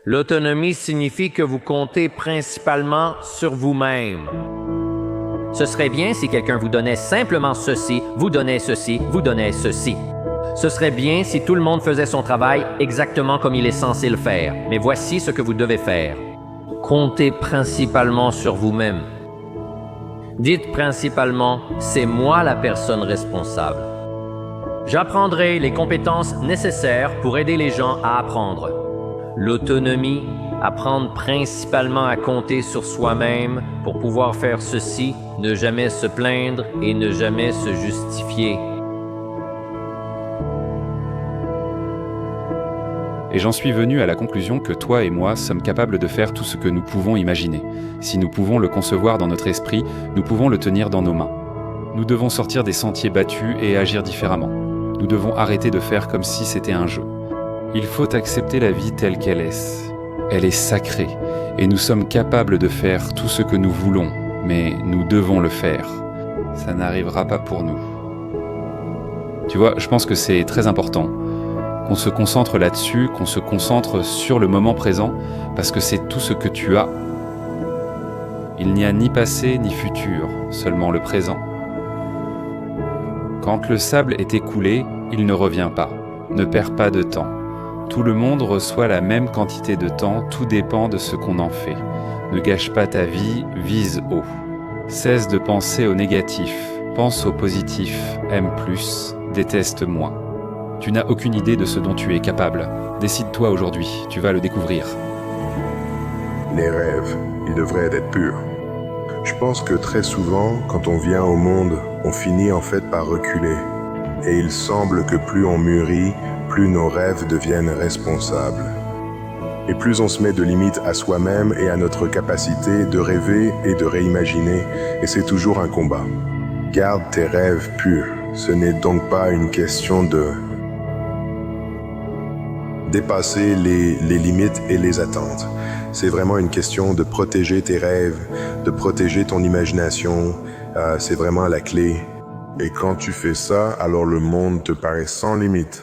L'autonomie signifie que vous comptez principalement sur vous-même. Ce serait bien si quelqu'un vous donnait simplement ceci, vous donnait ceci, vous donnait ceci. Ce serait bien si tout le monde faisait son travail exactement comme il est censé le faire. Mais voici ce que vous devez faire. Comptez principalement sur vous-même. Dites principalement, c'est moi la personne responsable. J'apprendrai les compétences nécessaires pour aider les gens à apprendre. L'autonomie, apprendre principalement à compter sur soi-même pour pouvoir faire ceci, ne jamais se plaindre et ne jamais se justifier. Et j'en suis venu à la conclusion que toi et moi sommes capables de faire tout ce que nous pouvons imaginer. Si nous pouvons le concevoir dans notre esprit, nous pouvons le tenir dans nos mains. Nous devons sortir des sentiers battus et agir différemment. Nous devons arrêter de faire comme si c'était un jeu. Il faut accepter la vie telle qu'elle est. Elle est sacrée, et nous sommes capables de faire tout ce que nous voulons, mais nous devons le faire. Ça n'arrivera pas pour nous. Tu vois, je pense que c'est très important qu'on se concentre là-dessus, qu'on se concentre sur le moment présent, parce que c'est tout ce que tu as. Il n'y a ni passé ni futur, seulement le présent. Quand le sable est écoulé, il ne revient pas. Ne perds pas de temps. Tout le monde reçoit la même quantité de temps, tout dépend de ce qu'on en fait. Ne gâche pas ta vie, vise haut. Cesse de penser au négatif, pense au positif, aime plus, déteste moins. Tu n'as aucune idée de ce dont tu es capable. Décide-toi aujourd'hui, tu vas le découvrir. Les rêves, ils devraient être purs. Je pense que très souvent, quand on vient au monde, on finit en fait par reculer. Et il semble que plus on mûrit, plus nos rêves deviennent responsables. Et plus on se met de limites à soi-même et à notre capacité de rêver et de réimaginer, et c'est toujours un combat. Garde tes rêves purs. Ce n'est donc pas une question de dépasser les limites et les attentes. C'est vraiment une question de protéger tes rêves, de protéger ton imagination. C'est vraiment la clé. Et quand tu fais ça, alors le monde te paraît sans limite.